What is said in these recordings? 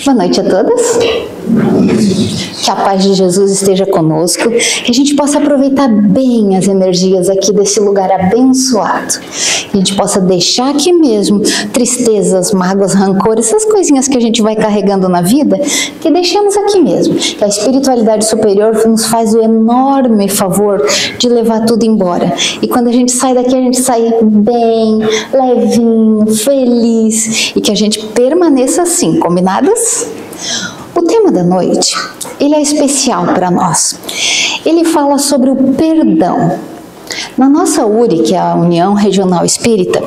Boa noite a todas. Que a paz de Jesus esteja conosco, que a gente possa aproveitar bem as energias aqui desse lugar abençoado. Que a gente possa deixar aqui mesmo tristezas, mágoas, rancores, essas coisinhas que a gente vai carregando na vida, que deixemos aqui mesmo. Que a espiritualidade superior nos faz o enorme favor de levar tudo embora. E quando a gente sai daqui, a gente sai bem, levinho, feliz, e que a gente permaneça assim, combinadas? O tema da noite, ele é especial para nós. Ele fala sobre o perdão. Na nossa URI, que é a União Regional Espírita,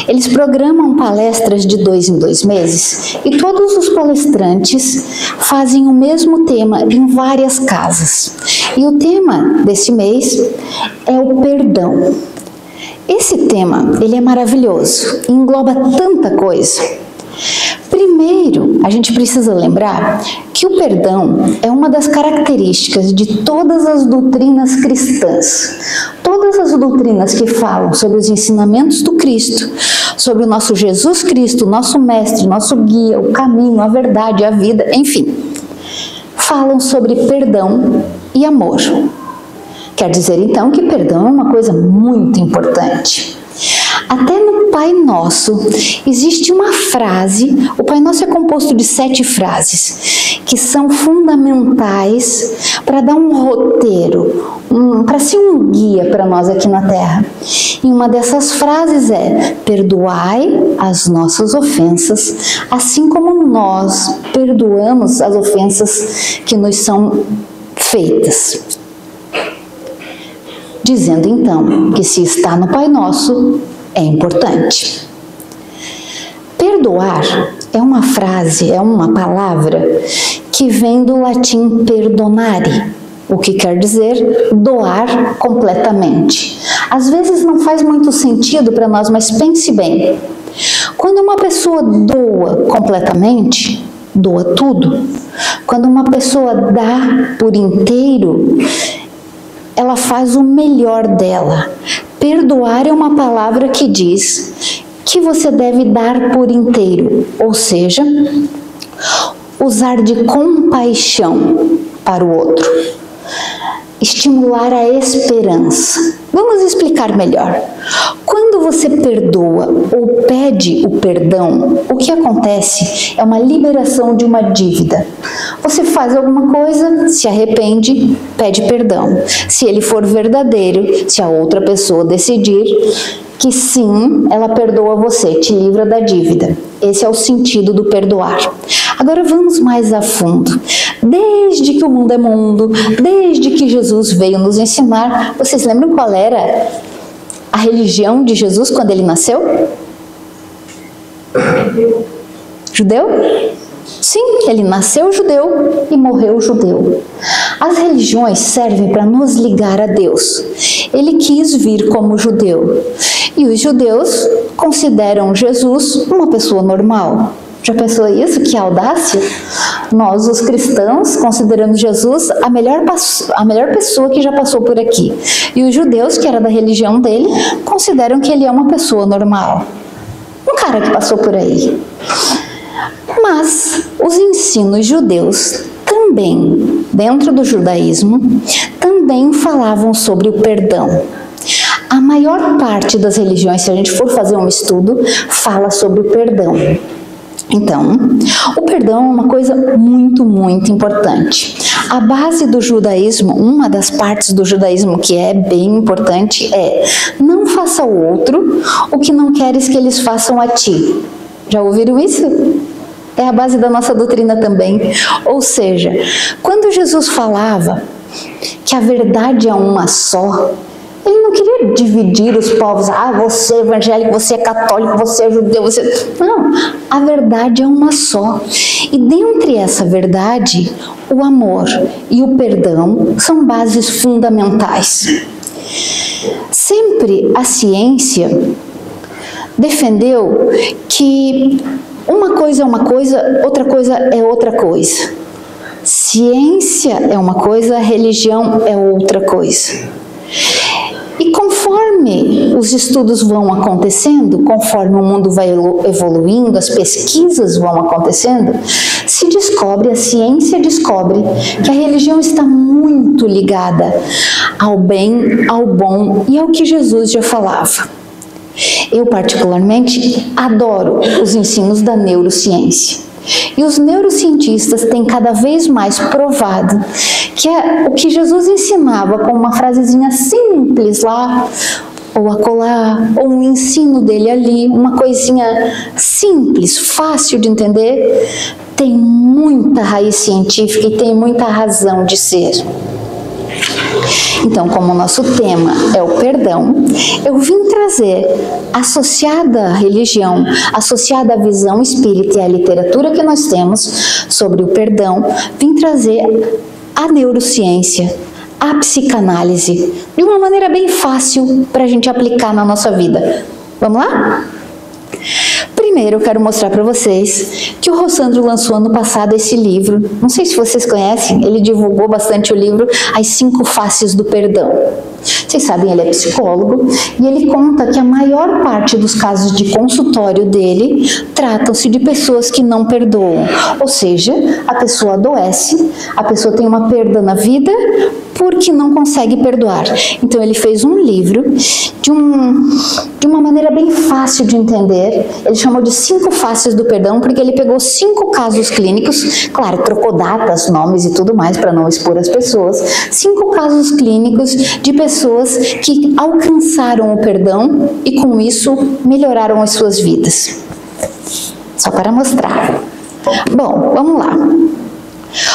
eles programam palestras de 2 em 2 meses e todos os palestrantes fazem o mesmo tema em várias casas. E o tema desse mês é o perdão. Esse tema, ele é maravilhoso, engloba tanta coisa. Primeiro, a gente precisa lembrar que o perdão é uma das características de todas as doutrinas cristãs. Todas as doutrinas que falam sobre os ensinamentos do Cristo, sobre o nosso Jesus Cristo, nosso mestre, nosso guia, o caminho, a verdade, a vida, enfim, falam sobre perdão e amor. Quer dizer, então, que perdão é uma coisa muito importante. Até no Pai Nosso existe uma frase, o Pai Nosso é composto de 7 frases, que são fundamentais para dar um roteiro, para ser um guia para nós aqui na Terra. E uma dessas frases é: perdoai as nossas ofensas, assim como nós perdoamos as ofensas que nos são feitas. Dizendo então que se está no Pai Nosso, é importante. Perdoar é uma frase, é uma palavra que vem do latim perdonare, o que quer dizer doar completamente. Às vezes não faz muito sentido para nós, mas pense bem. Quando uma pessoa doa completamente, doa tudo. Quando uma pessoa dá por inteiro, ela faz o melhor dela. Perdoar é uma palavra que diz que você deve dar por inteiro, ou seja, usar de compaixão para o outro, estimular a esperança. Vamos explicar melhor. Quando você perdoa ou pede o perdão, o que acontece é uma liberação de uma dívida. Você faz alguma coisa, se arrepende, pede perdão. Se ele for verdadeiro, se a outra pessoa decidir que sim, ela perdoa você, te livra da dívida. Esse é o sentido do perdoar. Agora vamos mais a fundo. Desde que o mundo é mundo, desde que Jesus veio nos ensinar, vocês lembram qual era a religião de Jesus quando ele nasceu? Judeu? Sim, ele nasceu judeu e morreu judeu. As religiões servem para nos ligar a Deus. Ele quis vir como judeu. E os judeus consideram Jesus uma pessoa normal. Já pensou isso? Que audácia? Nós, os cristãos, consideramos Jesus a melhor pessoa que já passou por aqui. E os judeus, que era da religião dele, consideram que ele é uma pessoa normal. Um cara que passou por aí. Mas os ensinos judeus também, dentro do judaísmo, também falavam sobre o perdão. A maior parte das religiões, se a gente for fazer um estudo, fala sobre o perdão. Então, o perdão é uma coisa muito, muito importante. A base do judaísmo, uma das partes do judaísmo que é bem importante é: não faça ao outro o que não queres que eles façam a ti. Já ouviram isso? É a base da nossa doutrina também. Ou seja, quando Jesus falava que a verdade é uma só, ele não queria dividir os povos. Ah, você é evangélico, você é católico, você é judeu, você... Não, a verdade é uma só. E dentre essa verdade, o amor e o perdão são bases fundamentais. Sempre a ciência defendeu que uma coisa é uma coisa, outra coisa é outra coisa. Ciência é uma coisa, religião é outra coisa. E conforme conforme os estudos vão acontecendo, conforme o mundo vai evoluindo, as pesquisas vão acontecendo, se descobre, a ciência descobre que a religião está muito ligada ao bem, ao bom e ao que Jesus já falava. Eu particularmente adoro os ensinos da neurociência. E os neurocientistas têm cada vez mais provado que o que Jesus ensinava com uma frasezinha simples lá, ou acolá, ou um ensino dele ali, uma coisinha simples, fácil de entender, tem muita raiz científica e tem muita razão de ser. Então, como o nosso tema é o perdão, eu vim trazer, associada à religião, associada à visão espírita e à literatura que nós temos sobre o perdão, vim trazer a neurociência, a psicanálise, de uma maneira bem fácil para a gente aplicar na nossa vida. Vamos lá? Primeiro eu quero mostrar para vocês que o Rossandro lançou ano passado esse livro, não sei se vocês conhecem, ele divulgou bastante o livro As 5 Faces do Perdão. Vocês sabem, ele é psicólogo e ele conta que a maior parte dos casos de consultório dele tratam-se de pessoas que não perdoam, ou seja, a pessoa adoece, a pessoa tem uma perda na vida porque não consegue perdoar. Então ele fez um livro de uma maneira bem fácil de entender, ele chamou de 5 Faces do Perdão, porque ele pegou 5 casos clínicos, claro, trocou datas, nomes e tudo mais para não expor as pessoas, 5 casos clínicos de pessoas que alcançaram o perdão e com isso melhoraram as suas vidas. Só para mostrar. Bom, vamos lá.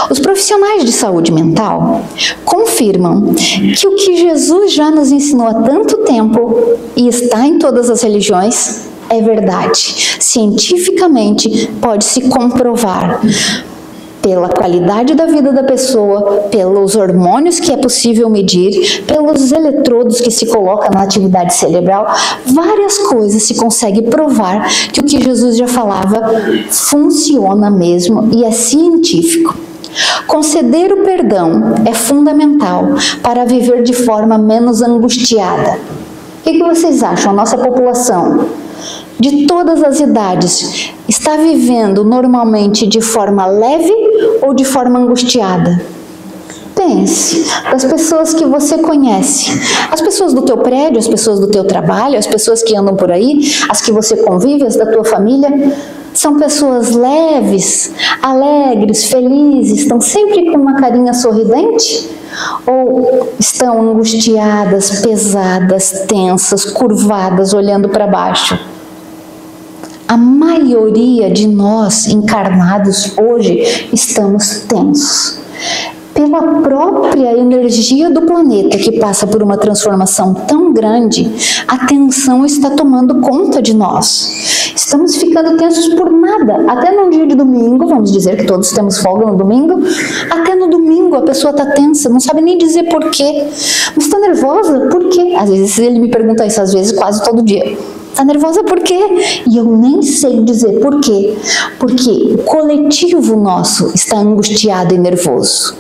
Os profissionais de saúde mental confirmam que o que Jesus já nos ensinou há tanto tempo e está em todas as religiões é verdade. Cientificamente pode-se comprovar pela qualidade da vida da pessoa, pelos hormônios que é possível medir, pelos eletrodos que se colocam na atividade cerebral, várias coisas se consegue provar que o que Jesus já falava funciona mesmo e é científico. Conceder o perdão é fundamental para viver de forma menos angustiada. O que vocês acham? A nossa população, de todas as idades, está vivendo normalmente de forma leve ou de forma angustiada? Pense, das pessoas que você conhece, as pessoas do teu prédio, as pessoas do teu trabalho, as pessoas que andam por aí, as que você convive, as da tua família, são pessoas leves, alegres, felizes, estão sempre com uma carinha sorridente? Ou estão angustiadas, pesadas, tensas, curvadas, olhando para baixo? A maioria de nós encarnados hoje estamos tensos. Pela própria energia do planeta que passa por uma transformação tão grande, a tensão está tomando conta de nós. Estamos ficando tensos por nada. Até num dia de domingo, vamos dizer que todos temos folga no domingo, até no domingo a pessoa está tensa, não sabe nem dizer por quê. Mas está nervosa? Por quê? Às vezes ele me pergunta isso, às vezes quase todo dia. Está nervosa por quê? E eu nem sei dizer por quê. Porque o coletivo nosso está angustiado e nervoso.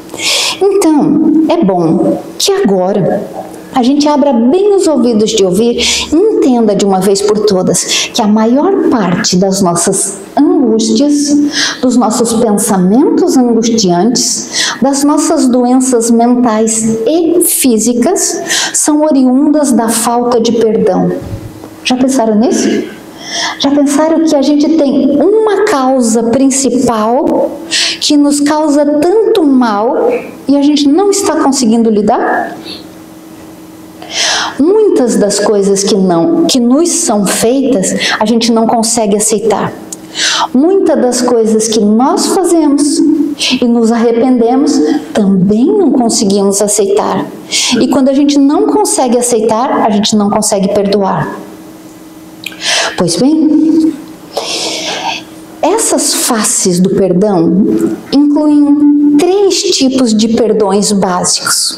Então, é bom que agora a gente abra bem os ouvidos de ouvir e entenda de uma vez por todas que a maior parte das nossas angústias, dos nossos pensamentos angustiantes, das nossas doenças mentais e físicas são oriundas da falta de perdão. Já pensaram nisso? Já pensaram que a gente tem uma causa principal que nos causa tanto mal e a gente não está conseguindo lidar? Muitas das coisas que nos são feitas, a gente não consegue aceitar. Muitas das coisas que nós fazemos e nos arrependemos, também não conseguimos aceitar. E quando a gente não consegue aceitar, a gente não consegue perdoar. Pois bem, essas faces do perdão incluem 3 tipos de perdões básicos.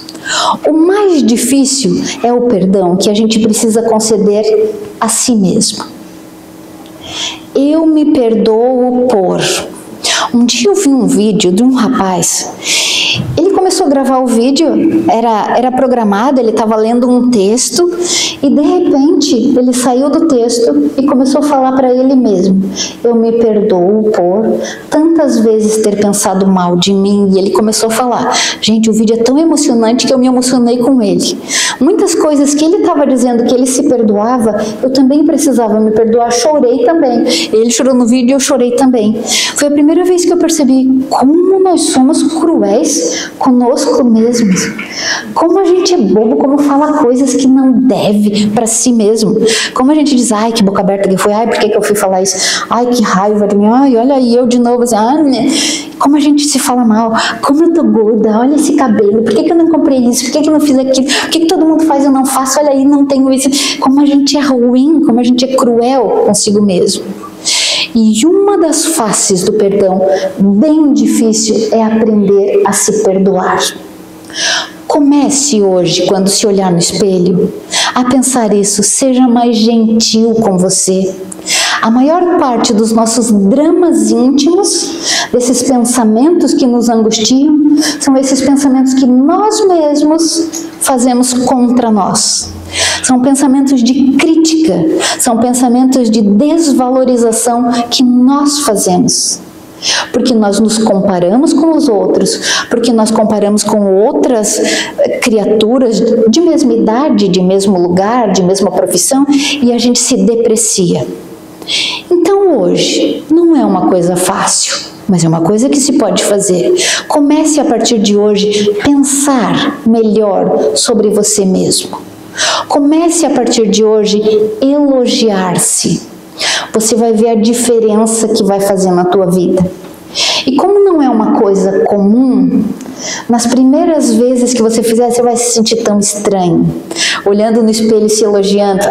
O mais difícil é o perdão que a gente precisa conceder a si mesmo. Eu me perdoo por... Um dia eu vi um vídeo de um rapaz, ele começou começou a gravar o vídeo, era programado, ele estava lendo um texto e de repente ele saiu do texto e começou a falar para ele mesmo: eu me perdoo por tantas vezes ter pensado mal de mim. E ele começou a falar. Gente, o vídeo é tão emocionante que eu me emocionei com ele. Muitas coisas que ele estava dizendo que ele se perdoava, eu também precisava me perdoar, chorei também. Ele chorou no vídeo e eu chorei também. Foi a primeira vez que eu percebi como nós somos cruéis conosco mesmos. Como a gente é bobo, como fala coisas que não deve para si mesmo. Como a gente diz: ai, que boca aberta que foi, ai, por que eu fui falar isso? Ai, que raiva de mim, ai, olha aí eu de novo, assim, né? Como a gente se fala mal, como eu tô gorda, olha esse cabelo, por que eu não comprei isso, por que eu não fiz aquilo, por que todo mundo faz e eu não faço, olha aí, não tenho isso. Como a gente é ruim, como a gente é cruel consigo mesmo. E uma das faces do perdão bem difícil é aprender a se perdoar. Comece hoje, quando se olhar no espelho, a pensar isso, seja mais gentil com você. A maior parte dos nossos dramas íntimos, desses pensamentos que nos angustiam, são esses pensamentos que nós mesmos fazemos contra nós. São pensamentos de crítica, são pensamentos de desvalorização que nós fazemos. Porque nós nos comparamos com os outros, porque nós comparamos com outras criaturas de mesma idade, de mesmo lugar, de mesma profissão, e a gente se deprecia. Então hoje, não é uma coisa fácil, mas é uma coisa que se pode fazer. Comece a partir de hoje a pensar melhor sobre você mesmo. Comece a partir de hoje a elogiar-se. Você vai ver a diferença que vai fazer na tua vida. E como não é uma coisa comum, nas primeiras vezes que você fizer, você vai se sentir tão estranho. Olhando no espelho e se elogiando.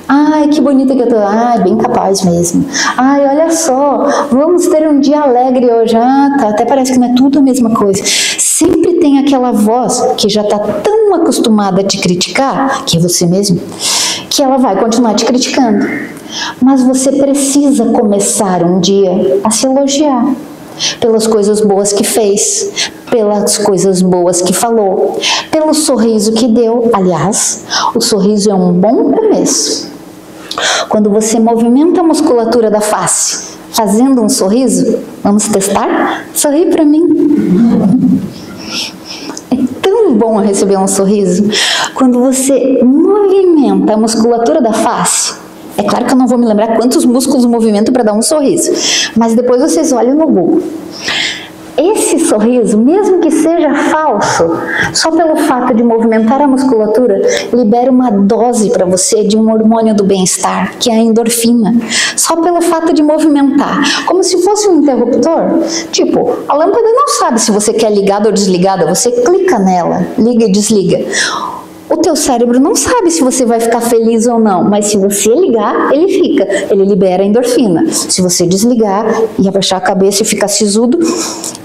Ai, que bonita que eu tô. Ai, bem capaz mesmo. Ai, olha só, vamos ter um dia alegre hoje. Ah, tá, até parece que não é tudo a mesma coisa. Sempre tem aquela voz que já tá tão acostumada a te criticar, que é você mesmo, que ela vai continuar te criticando. Mas você precisa começar um dia a se elogiar pelas coisas boas que fez, pelas coisas boas que falou, pelo sorriso que deu. Aliás, o sorriso é um bom começo. Quando você movimenta a musculatura da face, fazendo um sorriso, vamos testar? Sorri para mim. É tão bom receber um sorriso. Quando você movimenta a musculatura da face, é claro que eu não vou me lembrar quantos músculos movimentam para dar um sorriso, mas depois vocês olham no Google. Esse sorriso, mesmo que seja falso, só pelo fato de movimentar a musculatura, libera uma dose para você de um hormônio do bem-estar, que é a endorfina. Só pelo fato de movimentar, como se fosse um interruptor. Tipo, a lâmpada não sabe se você quer ligada ou desligada, você clica nela, liga e desliga. O teu cérebro não sabe se você vai ficar feliz ou não, mas se você ligar, ele fica, ele libera a endorfina. Se você desligar e abaixar a cabeça e ficar sisudo,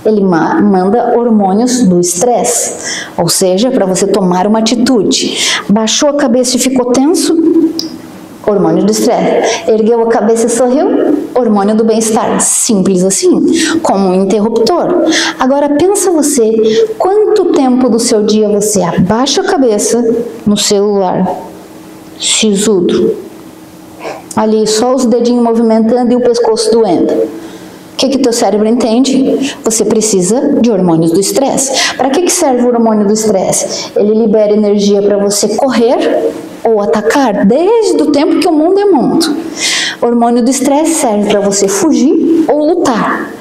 ele manda hormônios do estresse, ou seja, para você tomar uma atitude. Baixou a cabeça e ficou tenso, hormônio do estresse. Ergueu a cabeça e sorriu, hormônio do bem-estar. Simples assim, como um interruptor. Agora pensa você, quanto tempo do seu dia você abaixa a cabeça no celular, sisudo, ali só os dedinhos movimentando e o pescoço doendo. O que teu cérebro entende? Você precisa de hormônios do estresse. Para que serve o hormônio do estresse? Ele libera energia para você correr ou atacar, desde o tempo que o mundo é mundo. O hormônio do estresse serve para você fugir ou lutar.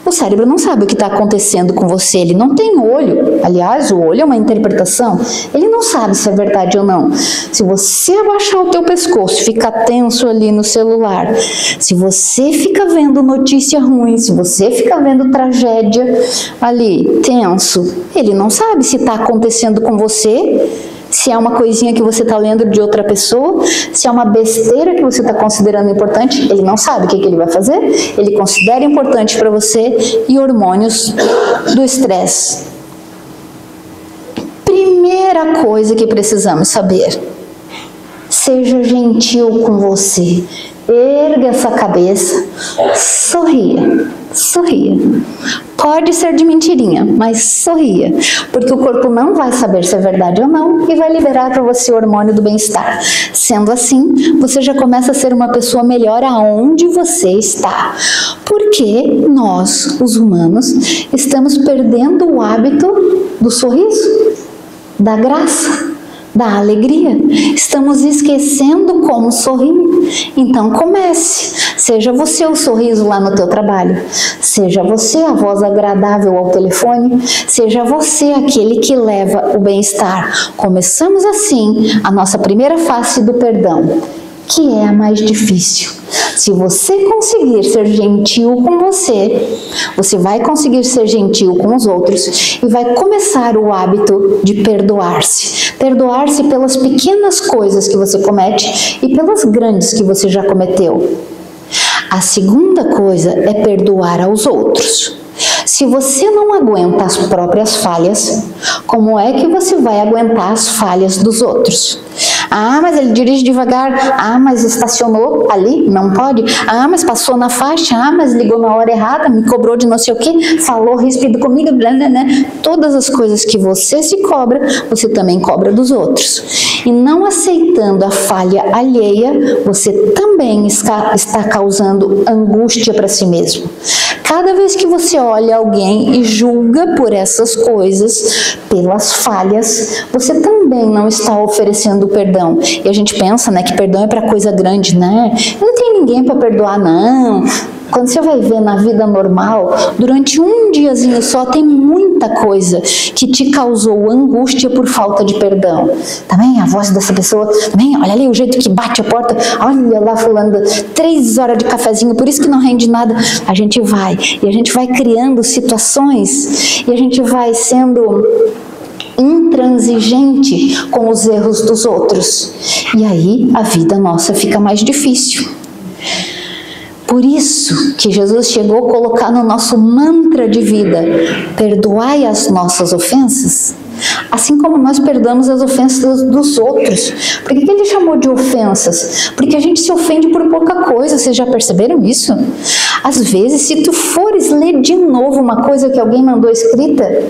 O cérebro não sabe o que está acontecendo com você, ele não tem olho. Aliás, o olho é uma interpretação. Ele não sabe se é verdade ou não. Se você abaixar o teu pescoço, ficar tenso ali no celular, se você fica vendo notícia ruim, se você fica vendo tragédia ali, tenso, ele não sabe se está acontecendo com você, se é uma coisinha que você está lendo de outra pessoa, se é uma besteira que você está considerando importante, ele não sabe o que ele vai fazer, ele considera importante para você. E hormônios do estresse. Primeira coisa que precisamos saber: seja gentil com você, erga essa cabeça, sorria, sorria. Pode ser de mentirinha, mas sorria, porque o corpo não vai saber se é verdade ou não e vai liberar para você o hormônio do bem-estar. Sendo assim, você já começa a ser uma pessoa melhor aonde você está. Porque nós, os humanos, estamos perdendo o hábito do sorriso, da graça, da alegria. Estamos esquecendo como sorrir. Então comece. Seja você o sorriso lá no teu trabalho. Seja você a voz agradável ao telefone. Seja você aquele que leva o bem-estar. Começamos assim a nossa primeira face do perdão, que é a mais difícil. Se você conseguir ser gentil com você, você vai conseguir ser gentil com os outros e vai começar o hábito de perdoar-se. Perdoar-se pelas pequenas coisas que você comete e pelas grandes que você já cometeu. A segunda coisa é perdoar aos outros. Se você não aguenta as próprias falhas, como é que você vai aguentar as falhas dos outros? Ah, mas ele dirige devagar. Ah, mas estacionou ali, não pode. Ah, mas passou na faixa. Ah, mas ligou na hora errada, me cobrou de não sei o que, falou ríspido comigo, né? Todas as coisas que você se cobra, você também cobra dos outros. E não aceitando a falha alheia, você também está causando angústia para si mesmo. Cada vez que você olha alguém e julga por essas coisas, pelas falhas, você também não está oferecendo perdão. E a gente pensa, né, que perdão é para coisa grande, né? Não tem ninguém para perdoar, não. Quando você vai ver na vida normal, durante um diazinho só tem muita coisa que te causou angústia por falta de perdão. Também a voz dessa pessoa, também, olha ali o jeito que bate a porta, olha lá fulano, 3 horas de cafezinho, por isso que não rende nada. A gente vai criando situações e a gente vai sendo intransigente com os erros dos outros. E aí a vida nossa fica mais difícil. Por isso que Jesus chegou a colocar no nosso mantra de vida: perdoai as nossas ofensas, assim como nós perdoamos as ofensas dos outros. Por que ele chamou de ofensas? Porque a gente se ofende por pouca coisa, vocês já perceberam isso? Às vezes, se tu fores ler de novo uma coisa que alguém mandou escrita,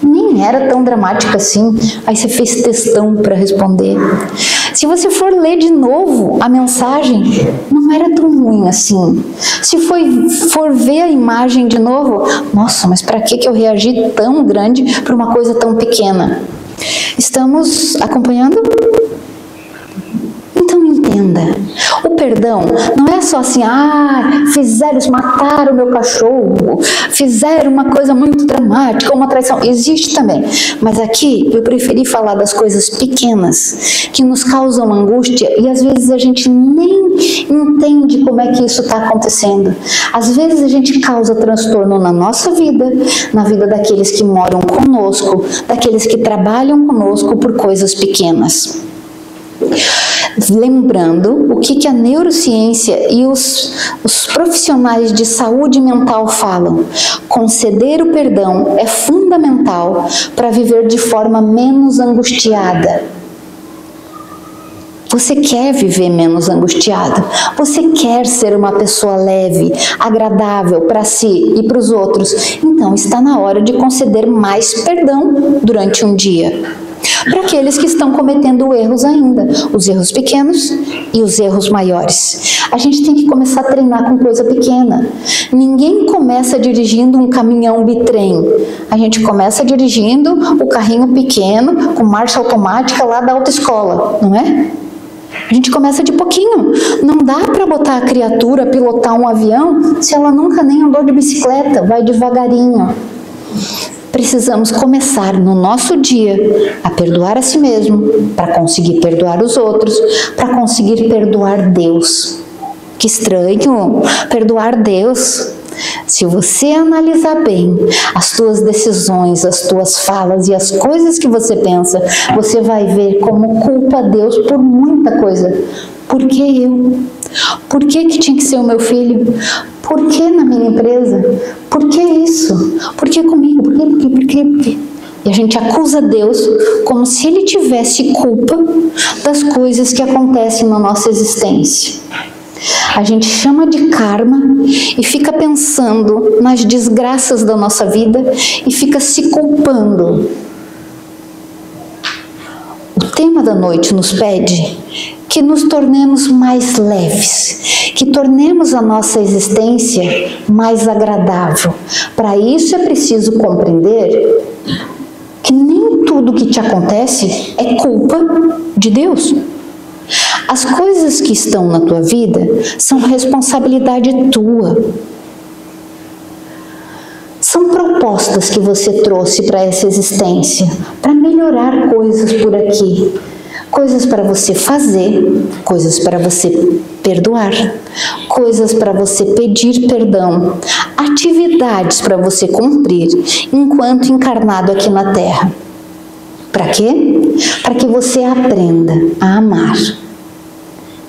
nem era tão dramática assim, aí você fez textão para responder. Se você for ler de novo a mensagem, não era tão ruim assim. Se for ver a imagem de novo, nossa, mas para que eu reagi tão grande para uma coisa tão pequena? Estamos acompanhando? Então entenda, o perdão não é só assim, mataram o meu cachorro, fizeram uma coisa muito dramática, uma traição. Existe também, mas aqui eu preferi falar das coisas pequenas que nos causam angústia e às vezes a gente nem entende como é que isso está acontecendo. Às vezes a gente causa transtorno na nossa vida, na vida daqueles que moram conosco, daqueles que trabalham conosco por coisas pequenas. Lembrando o que a neurociência e os profissionais de saúde mental falam: conceder o perdão é fundamental para viver de forma menos angustiada. Você quer viver menos angustiado? Você quer ser uma pessoa leve, agradável para si e para os outros? Então está na hora de conceder mais perdão durante um dia. Para aqueles que estão cometendo erros ainda, os erros pequenos e os erros maiores. A gente tem que começar a treinar com coisa pequena. Ninguém começa dirigindo um caminhão bitrem. A gente começa dirigindo o carrinho pequeno, com marcha automática lá da autoescola, não é? A gente começa de pouquinho. Não dá para botar a criatura pilotar um avião se ela nunca nem andou de bicicleta, vai devagarinho. Precisamos começar no nosso dia a perdoar a si mesmo, para conseguir perdoar os outros, para conseguir perdoar Deus. Que estranho, perdoar Deus. Se você analisar bem as tuas decisões, as tuas falas e as coisas que você pensa, você vai ver como culpa Deus por muita coisa. Por que eu? Por que tinha que ser o meu filho? Por que na minha empresa? Por que isso? Por que comigo? Por quê? E a gente acusa Deus como se Ele tivesse culpa das coisas que acontecem na nossa existência. A gente chama de karma e fica pensando nas desgraças da nossa vida e fica se culpando. O tema da noite nos pede que nos tornemos mais leves, que tornemos a nossa existência mais agradável. Para isso é preciso compreender que nem tudo que te acontece é culpa de Deus. As coisas que estão na tua vida são responsabilidade tua. São propostas que você trouxe para essa existência, para melhorar coisas por aqui. Coisas para você fazer, coisas para você perdoar, coisas para você pedir perdão, atividades para você cumprir enquanto encarnado aqui na Terra. Para quê? Para que você aprenda a amar.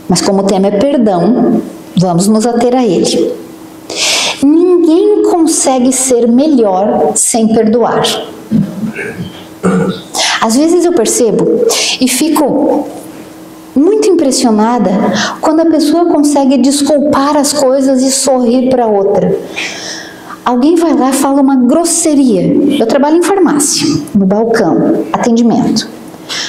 Mas como o tema é perdão, vamos nos ater a ele. Ninguém consegue ser melhor sem perdoar. Às vezes eu percebo e fico muito impressionada quando a pessoa consegue desculpar as coisas e sorrir para outra. Alguém vai lá e fala uma grosseria. Eu trabalho em farmácia, no balcão, atendimento.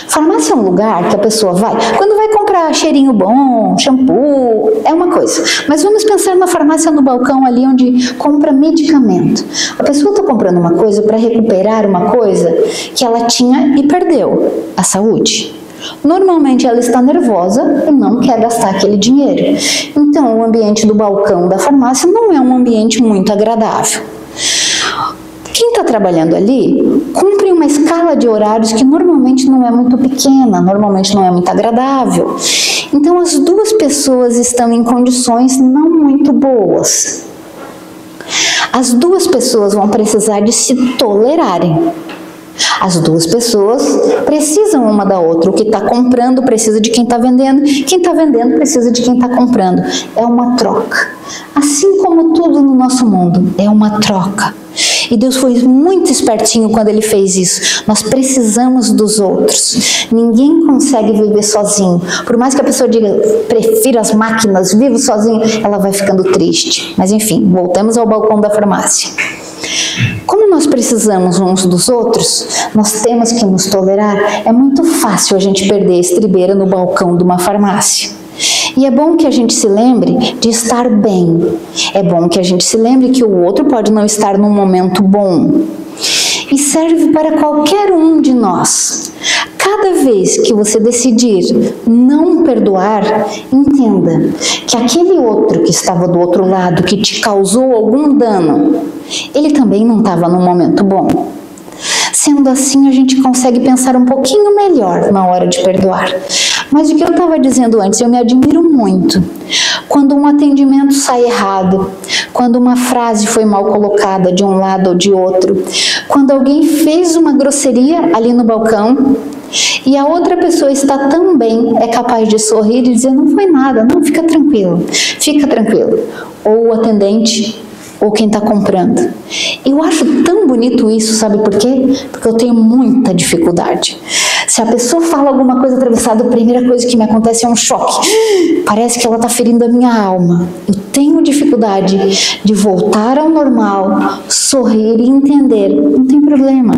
Farmácia é um lugar que a pessoa vai, quando vai comprar cheirinho bom, shampoo, é uma coisa. Mas vamos pensar na farmácia no balcão ali onde compra medicamento. A pessoa está comprando uma coisa para recuperar uma coisa que ela tinha e perdeu, a saúde. Normalmente ela está nervosa e não quer gastar aquele dinheiro. Então o ambiente do balcão da farmácia não é um ambiente muito agradável. Quem está trabalhando ali cumpre uma escala de horários que normalmente não é muito pequena, normalmente não é muito agradável. Então as duas pessoas estão em condições não muito boas. As duas pessoas vão precisar de se tolerarem. As duas pessoas precisam uma da outra. O que está comprando precisa de quem está vendendo. Quem está vendendo precisa de quem está comprando. É uma troca. Assim como tudo no nosso mundo, é uma troca. E Deus foi muito espertinho quando Ele fez isso. Nós precisamos dos outros. Ninguém consegue viver sozinho. Por mais que a pessoa diga, prefiro as máquinas, vivo sozinho, ela vai ficando triste. Mas enfim, voltamos ao balcão da farmácia. Como nós precisamos uns dos outros, nós temos que nos tolerar. É muito fácil a gente perder a estribeira no balcão de uma farmácia. E é bom que a gente se lembre de estar bem. É bom que a gente se lembre que o outro pode não estar num momento bom. E serve para qualquer um de nós. Cada vez que você decidir não perdoar, entenda que aquele outro que estava do outro lado, que te causou algum dano, ele também não estava num momento bom. Sendo assim, a gente consegue pensar um pouquinho melhor na hora de perdoar. Mas o que eu estava dizendo antes, eu me admiro muito quando um atendimento sai errado, quando uma frase foi mal colocada de um lado ou de outro, quando alguém fez uma grosseria ali no balcão e a outra pessoa está também é capaz de sorrir e dizer, não foi nada, não, fica tranquilo. Ou o atendente ou quem está comprando. Eu acho tão bonito isso, sabe por quê? Porque eu tenho muita dificuldade. Se a pessoa fala alguma coisa atravessada, a primeira coisa que me acontece é um choque. Parece que ela está ferindo a minha alma. Eu tenho dificuldade de voltar ao normal, sorrir e entender. Não tem problema.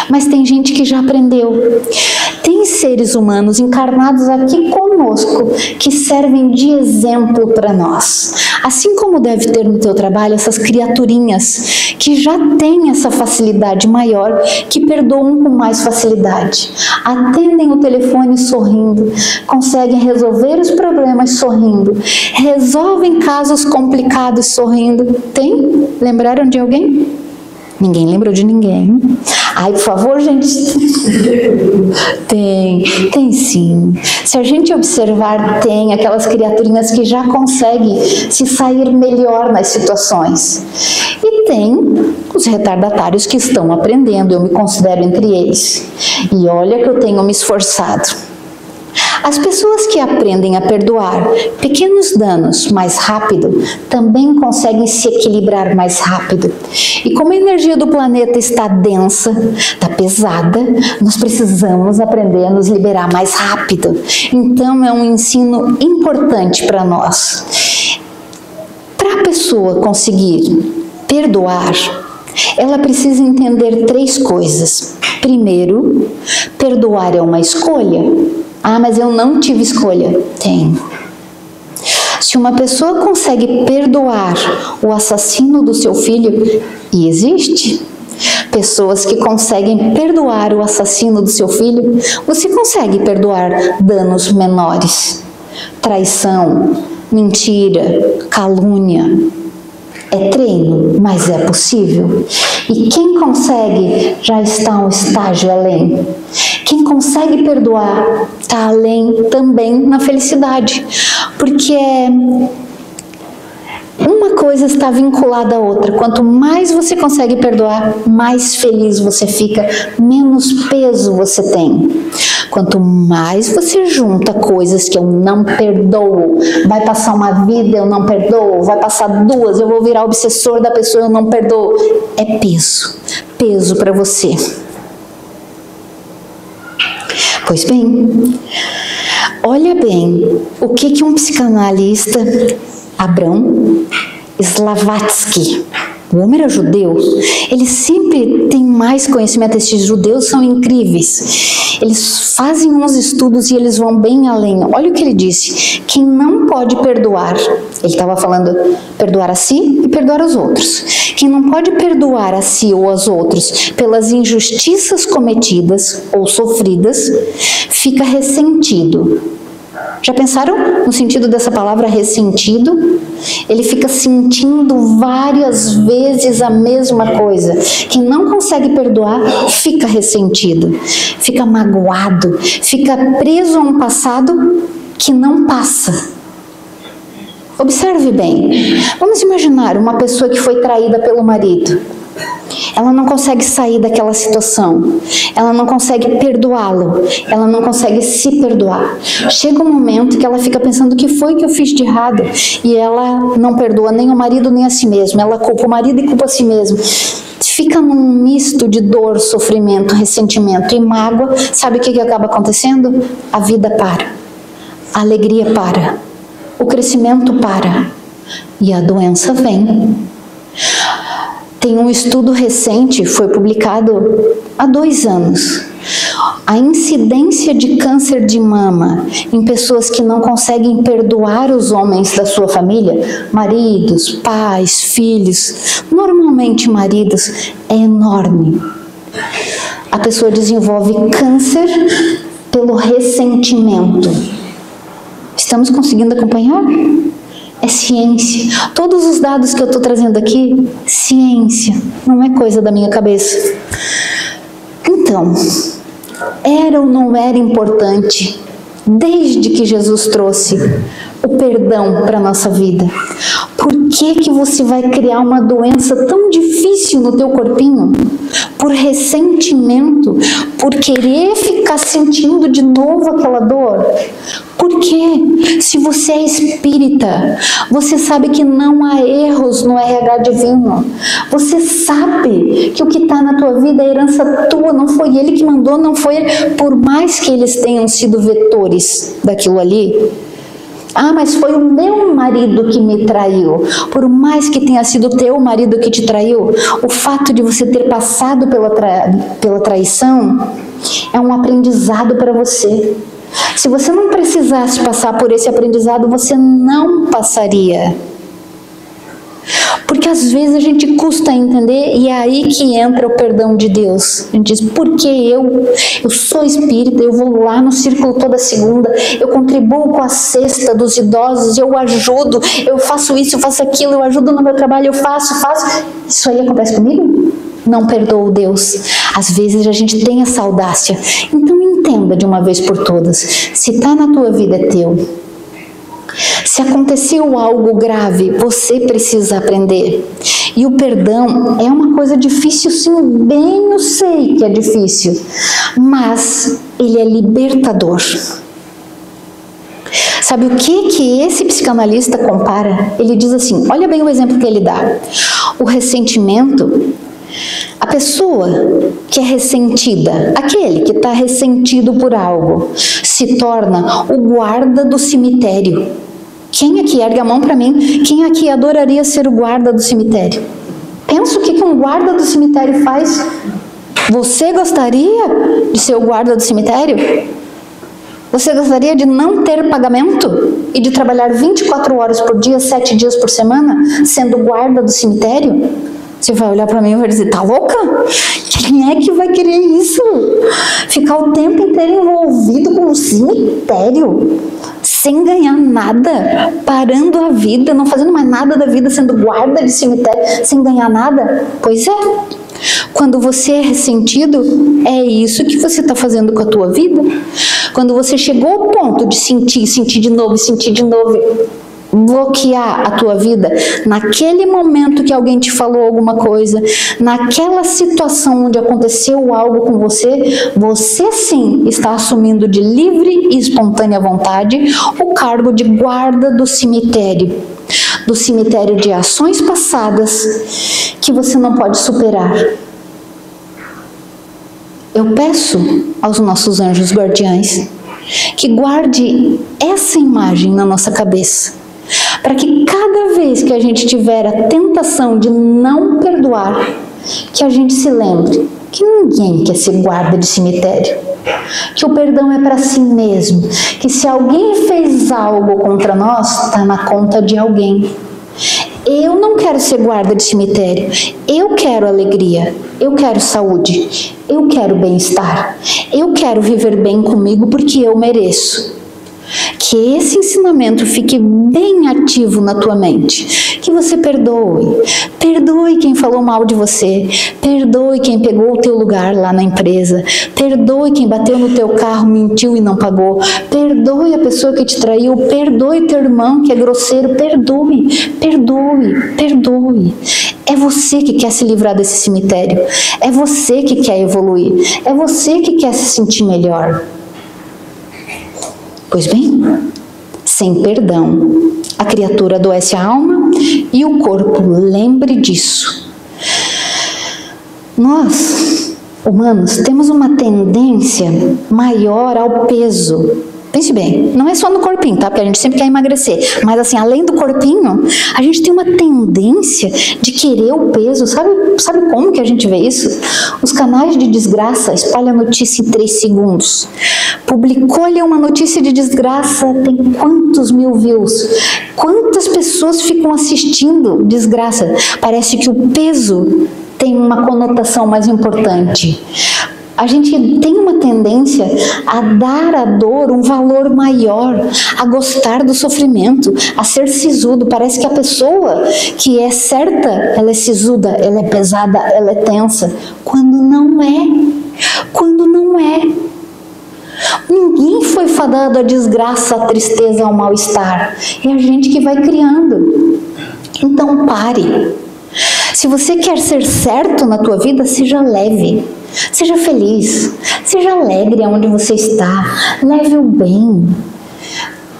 Mas tem gente que já aprendeu. Tem seres humanos encarnados aqui conosco que servem de exemplo para nós. Assim como deve ter no teu trabalho essas criaturinhas que já têm essa facilidade maior, que perdoam com mais facilidade. Atendem o telefone sorrindo, conseguem resolver os problemas sorrindo, resolvem casos complicados sorrindo. Tem? Lembraram de alguém? Ninguém lembrou de ninguém. Ai, por favor, gente. Tem sim. Se a gente observar, tem aquelas criaturinhas que já conseguem se sair melhor nas situações. E tem os retardatários que estão aprendendo, eu me considero entre eles. E olha que eu tenho me esforçado. As pessoas que aprendem a perdoar pequenos danos mais rápido também conseguem se equilibrar mais rápido. E como a energia do planeta está densa, está pesada, nós precisamos aprender a nos liberar mais rápido. Então é um ensino importante para nós. Para a pessoa conseguir perdoar, ela precisa entender 3 coisas. Primeiro, perdoar é uma escolha. Ah, mas eu não tive escolha. Tem. Se uma pessoa consegue perdoar o assassino do seu filho, e existe pessoas que conseguem perdoar o assassino do seu filho, você consegue perdoar danos menores. Traição, mentira, calúnia. É treino, mas é possível. E quem consegue já está um estágio além. Quem consegue perdoar está além também na felicidade. Porque uma coisa está vinculada à outra. Quanto mais você consegue perdoar, mais feliz você fica, menos peso você tem. Quanto mais você junta coisas que eu não perdoo, vai passar uma vida, eu não perdoo, vai passar 2, eu vou virar obsessor da pessoa, eu não perdoo. É peso, peso para você. Pois bem, olha bem o que um psicanalista, Abrão Slavatsky, o homem era judeu, ele sempre tem mais conhecimento. Esses judeus são incríveis. Eles fazem uns estudos e eles vão bem além. Olha o que ele disse. Quem não pode perdoar, ele estava falando perdoar a si e perdoar aos outros. Quem não pode perdoar a si ou aos outros pelas injustiças cometidas ou sofridas, fica ressentido. Já pensaram no sentido dessa palavra ressentido? Ele fica sentindo várias vezes a mesma coisa. Quem não consegue perdoar, fica ressentido, fica magoado, fica preso a um passado que não passa. Observe bem, vamos imaginar uma pessoa que foi traída pelo marido. Ela não consegue sair daquela situação, ela não consegue perdoá-lo, ela não consegue se perdoar. Chega um momento que ela fica pensando o que foi que eu fiz de errado, e ela não perdoa nem o marido nem a si mesma, ela culpa o marido e culpa a si mesma. Fica num misto de dor, sofrimento, ressentimento e mágoa. Sabe o que acaba acontecendo? A vida para, a alegria para, o crescimento para e a doença vem. Tem um estudo recente, foi publicado há 2 anos. A incidência de câncer de mama em pessoas que não conseguem perdoar os homens da sua família, maridos, pais, filhos, normalmente maridos, é enorme. A pessoa desenvolve câncer pelo ressentimento. Estamos conseguindo acompanhar? É ciência. Todos os dados que eu estou trazendo aqui, ciência, não é coisa da minha cabeça. Então, era ou não era importante, desde que Jesus trouxe o perdão para a nossa vida? Por que você vai criar uma doença tão difícil no teu corpinho? Por ressentimento? Por querer ficar sentindo de novo aquela dor? Por quê? Se você é espírita, você sabe que não há erros no RH divino. Você sabe que o que está na tua vida é herança tua, não foi ele que mandou, não foi ele. Por mais que eles tenham sido vetores daquilo ali. Ah, mas foi o meu marido que me traiu. Por mais que tenha sido o teu marido que te traiu, o fato de você ter passado pela traição é um aprendizado para você. Se você não precisasse passar por esse aprendizado, você não passaria. Porque às vezes a gente custa entender, e é aí que entra o perdão de Deus. A gente diz, porque eu sou espírita, eu vou lá no círculo toda segunda, eu contribuo com a cesta dos idosos, eu ajudo, eu faço isso, eu faço aquilo, eu ajudo no meu trabalho, eu faço. Isso aí acontece comigo? Não perdoo Deus. Às vezes a gente tem essa audácia. Então entenda de uma vez por todas, se está na tua vida é teu. Se aconteceu algo grave, você precisa aprender. E o perdão é uma coisa difícil, sim, bem eu sei que é difícil, mas ele é libertador. Sabe o que esse psicanalista compara? Ele diz assim, olha bem o exemplo que ele dá. O ressentimento, a pessoa que é ressentida, aquele que está ressentido por algo, se torna o guarda do cemitério. Quem aqui, ergue a mão para mim, quem aqui adoraria ser o guarda do cemitério? Pensa o que um guarda do cemitério faz. Você gostaria de ser o guarda do cemitério? Você gostaria de não ter pagamento e de trabalhar 24 horas por dia, 7 dias por semana, sendo guarda do cemitério? Você vai olhar para mim e vai dizer, tá louca? Quem é que vai querer isso? Ficar o tempo inteiro envolvido com um cemitério, sem ganhar nada, parando a vida, não fazendo mais nada da vida, sendo guarda de cemitério, sem ganhar nada? Pois é. Quando você é ressentido, é isso que você está fazendo com a tua vida. Quando você chegou ao ponto de sentir de novo, bloquear a tua vida, naquele momento que alguém te falou alguma coisa, naquela situação onde aconteceu algo com você, você sim está assumindo de livre e espontânea vontade o cargo de guarda do cemitério de ações passadas que você não pode superar. Eu peço aos nossos anjos guardiães que guarde essa imagem na nossa cabeça, para que cada vez que a gente tiver a tentação de não perdoar, que a gente se lembre que ninguém quer ser guarda de cemitério, que o perdão é para si mesmo, que se alguém fez algo contra nós, está na conta de alguém. Eu não quero ser guarda de cemitério, eu quero alegria, eu quero saúde, eu quero bem-estar, eu quero viver bem comigo porque eu mereço. Que esse ensinamento fique bem ativo na tua mente, que você perdoe quem falou mal de você, perdoe quem pegou o teu lugar lá na empresa, perdoe quem bateu no teu carro, mentiu e não pagou, perdoe a pessoa que te traiu, perdoe teu irmão que é grosseiro, perdoe. É você que quer se livrar desse cemitério, é você que quer evoluir, é você que quer se sentir melhor. Pois bem, sem perdão, a criatura adoece a alma e o corpo. Lembre disso. Nós, humanos, temos uma tendência maior ao peso. Pense bem, não é só no corpinho, tá? Porque a gente sempre quer emagrecer. Mas assim, além do corpinho, a gente tem uma tendência de querer o peso. Sabe como que a gente vê isso? Os canais de desgraça espalham a notícia em 3 segundos. Publicou-lhe uma notícia de desgraça, tem quantos mil views? Quantas pessoas ficam assistindo desgraça? Parece que o peso tem uma conotação mais importante. A gente tem uma tendência a dar à dor um valor maior, a gostar do sofrimento, a ser sisudo. Parece que a pessoa que é certa, ela é sisuda, ela é pesada, ela é tensa, quando não é. Ninguém foi fadado à desgraça, à tristeza, ao mal-estar. É a gente que vai criando. Então pare. Se você quer ser certo na tua vida, seja leve. Seja feliz, seja alegre onde você está, leve o bem.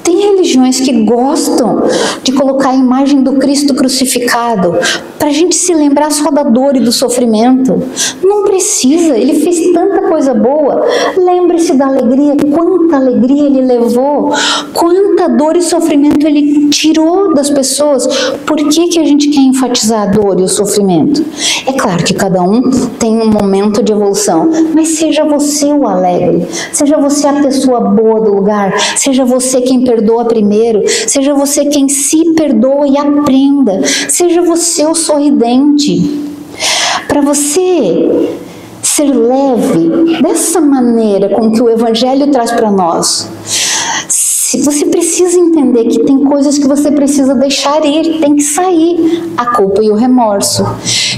Tem religiões que gostam de colocar a imagem do Cristo crucificado para a gente se lembrar só da dor e do sofrimento. Não precisa, ele fez tanta coisa boa. Lembre-se da alegria, quanta alegria ele levou, quanta dor e sofrimento ele tirou das pessoas. Por que a gente quer enfatizar a dor e o sofrimento? É claro que cada um tem um momento de evolução, mas seja você o alegre, seja você a pessoa boa do lugar, seja você quem perdoa primeiro, seja você quem se perdoa e aprenda, seja você o sorridente. Para você ser leve dessa maneira com que o Evangelho traz para nós, você precisa entender que tem coisas que você precisa deixar ir, tem que sair. A culpa e o remorso.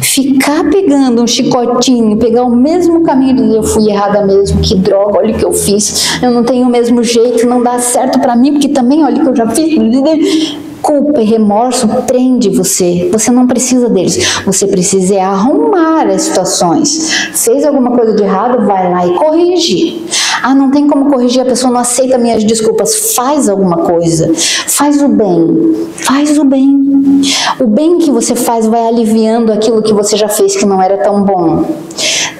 Ficar pegando um chicotinho, pegar o mesmo caminho de eu fui errada mesmo, que droga, olha o que eu fiz, eu não tenho o mesmo jeito, não dá certo para mim, porque também olha o que eu já fiz. Culpa e remorso prende você não precisa deles, você precisa arrumar as situações. Fez alguma coisa de errado, vai lá e corrige. Ah, não tem como corrigir, a pessoa não aceita minhas desculpas. Faz alguma coisa. Faz o bem. Faz o bem. O bem que você faz vai aliviando aquilo que você já fez que não era tão bom.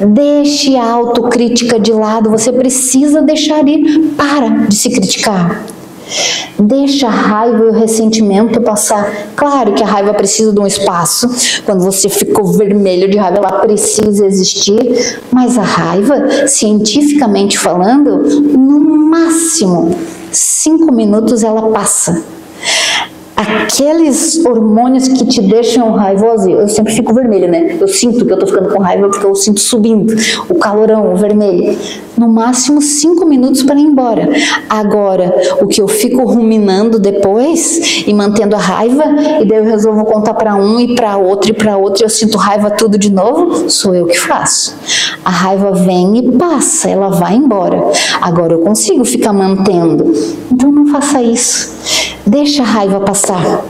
Deixe a autocrítica de lado, você precisa deixar ir. Para de se criticar. Deixa a raiva e o ressentimento passar. Claro que a raiva precisa de um espaço. Quando você ficou vermelho de raiva, ela precisa existir. Mas a raiva, cientificamente falando, no máximo 5 minutos ela passa. Aqueles hormônios que te deixam raivoso, eu sempre fico vermelha, né? Eu sinto que eu tô ficando com raiva porque eu sinto subindo o calorão, o vermelho. No máximo 5 minutos para ir embora. Agora, o que eu fico ruminando depois e mantendo a raiva, e daí eu resolvo contar para um e para outro e eu sinto raiva tudo de novo, sou eu que faço. A raiva vem e passa, ela vai embora. Agora eu consigo ficar mantendo. Então não faça isso. Deixa a raiva passar.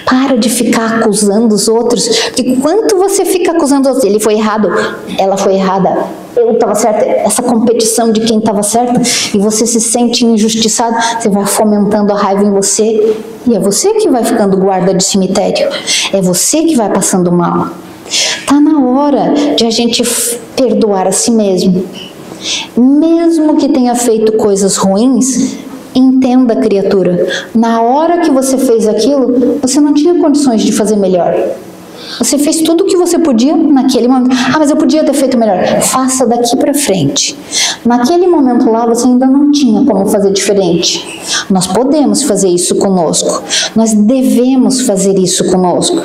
Para de ficar acusando os outros, porque quanto você fica acusando os outros, ele foi errado, ela foi errada, eu estava certa, essa competição de quem estava certo, e você se sente injustiçado, você vai fomentando a raiva em você, e é você que vai ficando guarda de cemitério, é você que vai passando mal. Está na hora de a gente perdoar a si mesmo, mesmo que tenha feito coisas ruins. Entenda, criatura, na hora que você fez aquilo, você não tinha condições de fazer melhor. Você fez tudo o que você podia naquele momento. Ah, mas eu podia ter feito melhor. Faça daqui para frente. Naquele momento lá, você ainda não tinha como fazer diferente. Nós podemos fazer isso conosco. Nós devemos fazer isso conosco.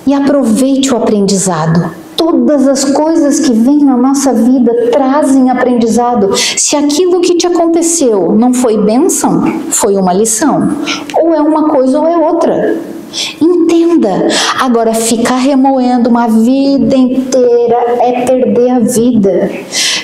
E aproveite o aprendizado. Todas as coisas que vêm na nossa vida trazem aprendizado. Se aquilo que te aconteceu não foi bênção, foi uma lição. Ou é uma coisa ou é outra. Entenda. Agora, ficar remoendo uma vida inteira é perder a vida.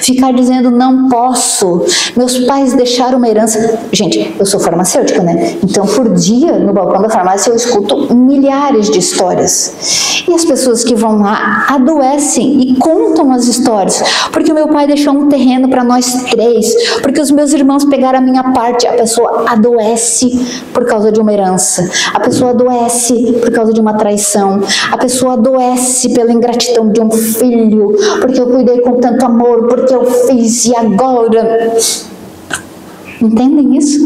Ficar dizendo, não posso, meus pais deixaram uma herança. Gente, eu sou farmacêutica, né? Então, por dia, no balcão da farmácia, eu escuto milhares de histórias. E as pessoas que vão lá adoecem e contam as histórias. Porque o meu pai deixou um terreno para nós 3, porque os meus irmãos pegaram a minha parte. A pessoa adoece por causa de uma herança. A pessoa adoece por causa de uma traição. A pessoa adoece pela ingratidão de um filho, porque eu cuidei com tanto amor, porque eu fiz e agora. Entendem isso?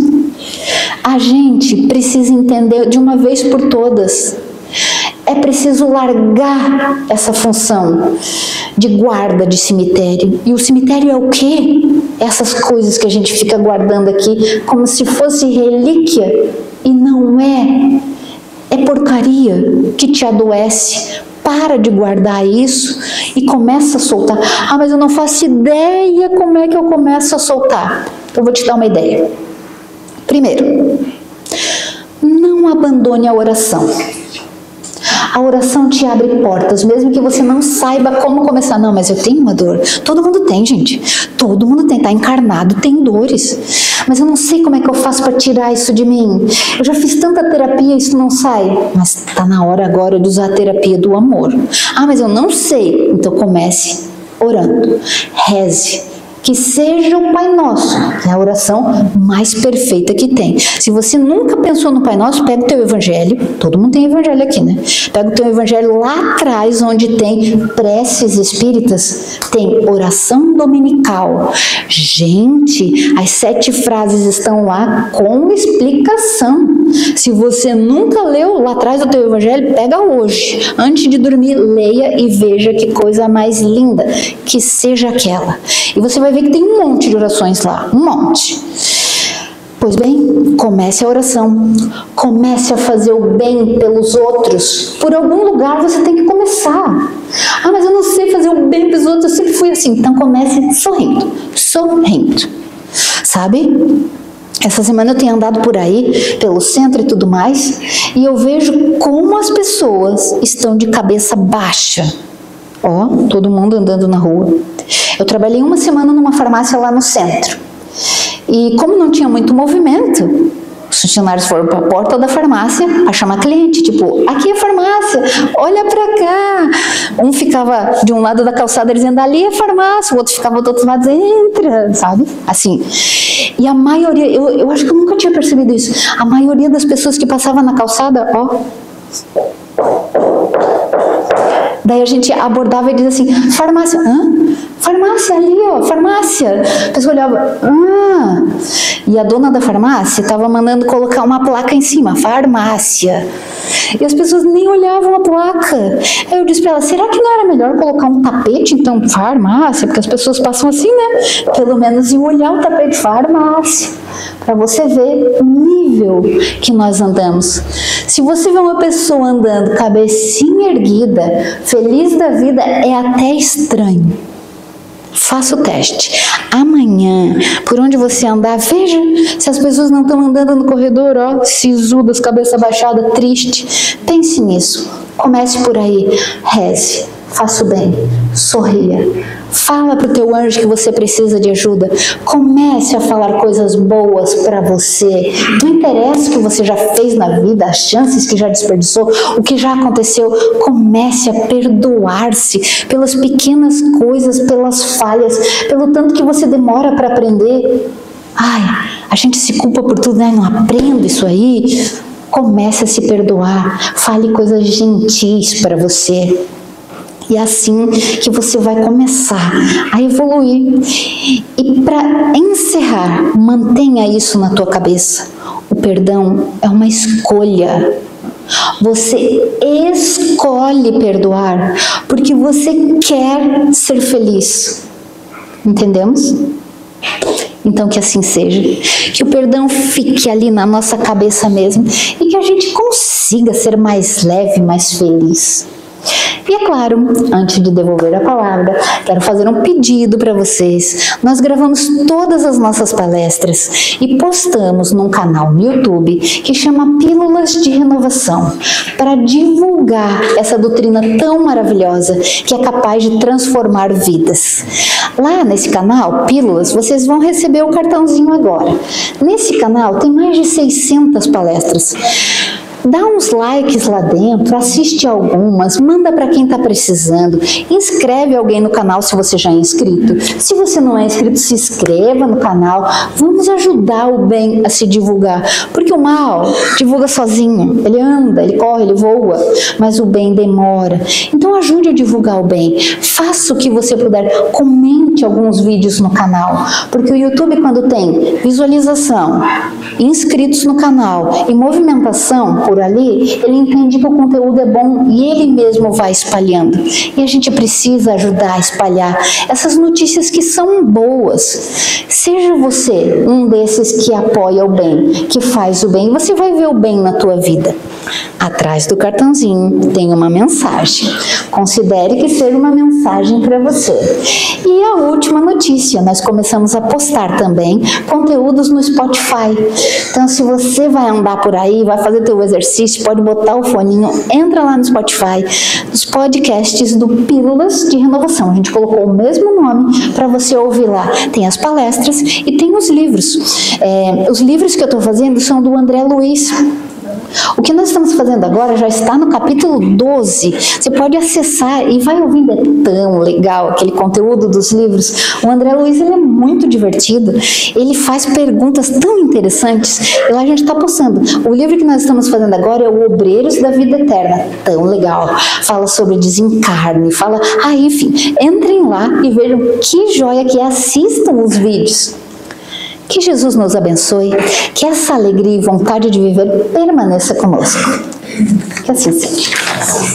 A gente precisa entender de uma vez por todas. É preciso largar essa função de guarda de cemitério. E o cemitério é o quê? Essas coisas que a gente fica guardando aqui como se fosse relíquia. E não é. É porcaria que te adoece. Para de guardar isso e começa a soltar. Ah, mas eu não faço ideia como é que eu começo a soltar. Eu vou te dar uma ideia. Primeiro, não abandone a oração. A oração te abre portas, mesmo que você não saiba como começar. Não, mas eu tenho uma dor. Todo mundo tem, gente. Todo mundo tem. Está encarnado, tem dores. Mas eu não sei como é que eu faço para tirar isso de mim. Eu já fiz tanta terapia e isso não sai. Mas está na hora agora de usar a terapia do amor. Ah, mas eu não sei. Então comece orando. Reze. Que seja o Pai Nosso, que é a oração mais perfeita que tem. Se você nunca pensou no Pai Nosso, pega o teu evangelho, todo mundo tem evangelho aqui, né? Pega o teu evangelho lá atrás, onde tem preces espíritas, tem oração dominical. Gente, as 7 frases estão lá com explicação. Se você nunca leu lá atrás do teu evangelho, pega hoje. Antes de dormir, leia e veja que coisa mais linda, que seja aquela. E você vai ver que tem um monte de orações lá, um monte. Pois bem, comece a oração, comece a fazer o bem pelos outros. Por algum lugar você tem que começar. Ah, mas eu não sei fazer o bem pelos outros, eu sempre fui assim. Então comece sorrindo, sorrindo. Sabe? Essa semana eu tenho andado por aí, pelo centro e tudo mais, e eu vejo como as pessoas estão de cabeça baixa. Ó, todo mundo andando na rua. Eu trabalhei uma semana numa farmácia lá no centro. E como não tinha muito movimento, os funcionários foram para a porta da farmácia a chamar cliente. Tipo, aqui é a farmácia, olha para cá. Um ficava de um lado da calçada dizendo, ali é farmácia, o outro ficava do outro lado dizendo, entra, sabe? Assim. E a maioria, eu acho que eu nunca tinha percebido isso, a maioria das pessoas que passavam na calçada, ó, daí a gente abordava e dizia assim, farmácia, hã? Farmácia ali, ó, farmácia. A pessoa olhava, e a dona da farmácia estava mandando colocar uma placa em cima, farmácia. E as pessoas nem olhavam a placa. Aí eu disse para ela, será que não era melhor colocar um tapete, então, farmácia? Porque as pessoas passam assim, né? Pelo menos iam olhar o tapete, farmácia. Para você ver o nível que nós andamos. Se você vê uma pessoa andando cabecinha erguida, feliz da vida, é até estranho. Faça o teste. Amanhã, por onde você andar, veja se as pessoas não estão andando no corredor, ó, sisudas, cabeça baixada, triste. Pense nisso. Comece por aí. Reze. Faça o bem. Sorria. Fala para o teu anjo que você precisa de ajuda. Comece a falar coisas boas para você. Não interessa o que você já fez na vida, as chances que já desperdiçou, o que já aconteceu. Comece a perdoar-se pelas pequenas coisas, pelas falhas, pelo tanto que você demora para aprender. Ai, a gente se culpa por tudo, né? Não aprendo isso aí. Comece a se perdoar. Fale coisas gentis para você. E é assim que você vai começar a evoluir. E para encerrar, mantenha isso na tua cabeça. O perdão é uma escolha. Você escolhe perdoar porque você quer ser feliz. Entendemos? Então que assim seja, que o perdão fique ali na nossa cabeça mesmo e que a gente consiga ser mais leve, mais feliz. E é claro, antes de devolver a palavra, quero fazer um pedido para vocês. Nós gravamos todas as nossas palestras e postamos num canal no YouTube que chama Pílulas de Renovação, para divulgar essa doutrina tão maravilhosa que é capaz de transformar vidas. Lá nesse canal, Pílulas, vocês vão receber o cartãozinho agora. Nesse canal tem mais de 600 palestras. Dá uns likes lá dentro, assiste algumas, manda para quem está precisando, inscreve alguém no canal se você já é inscrito. Se você não é inscrito, se inscreva no canal. Vamos ajudar o bem a se divulgar, porque o mal divulga sozinho. Ele anda, ele corre, ele voa, mas o bem demora. Então ajude a divulgar o bem. Faça o que você puder. Comente alguns vídeos no canal, porque o YouTube, quando tem visualização, inscritos no canal e movimentação por ali, ele entende que o conteúdo é bom e ele mesmo vai espalhando. E a gente precisa ajudar a espalhar essas notícias que são boas. Seja você um desses que apoia o bem, que faz o bem, você vai ver o bem na tua vida. Atrás do cartãozinho tem uma mensagem. Considere que seja uma mensagem para você. E a última notícia, nós começamos a postar também conteúdos no Spotify. Então, se você vai andar por aí, vai fazer teu exercício, pode botar o foninho, entra lá no Spotify, nos podcasts do Pílulas de Renovação. A gente colocou o mesmo nome para você ouvir lá. Tem as palestras e tem os livros. Os livros que eu estou fazendo são do André Luiz. O que nós estamos fazendo agora já está no capítulo 12. Você pode acessar e vai ouvindo, é tão legal aquele conteúdo dos livros. O André Luiz, ele é muito divertido, ele faz perguntas tão interessantes, e lá a gente está postando. O livro que nós estamos fazendo agora é o Obreiros da Vida Eterna, tão legal. Fala sobre desencarne, fala... enfim, entrem lá e vejam que joia que é, assistam os vídeos. Que Jesus nos abençoe, que essa alegria e vontade de viver permaneça conosco. Que assim seja.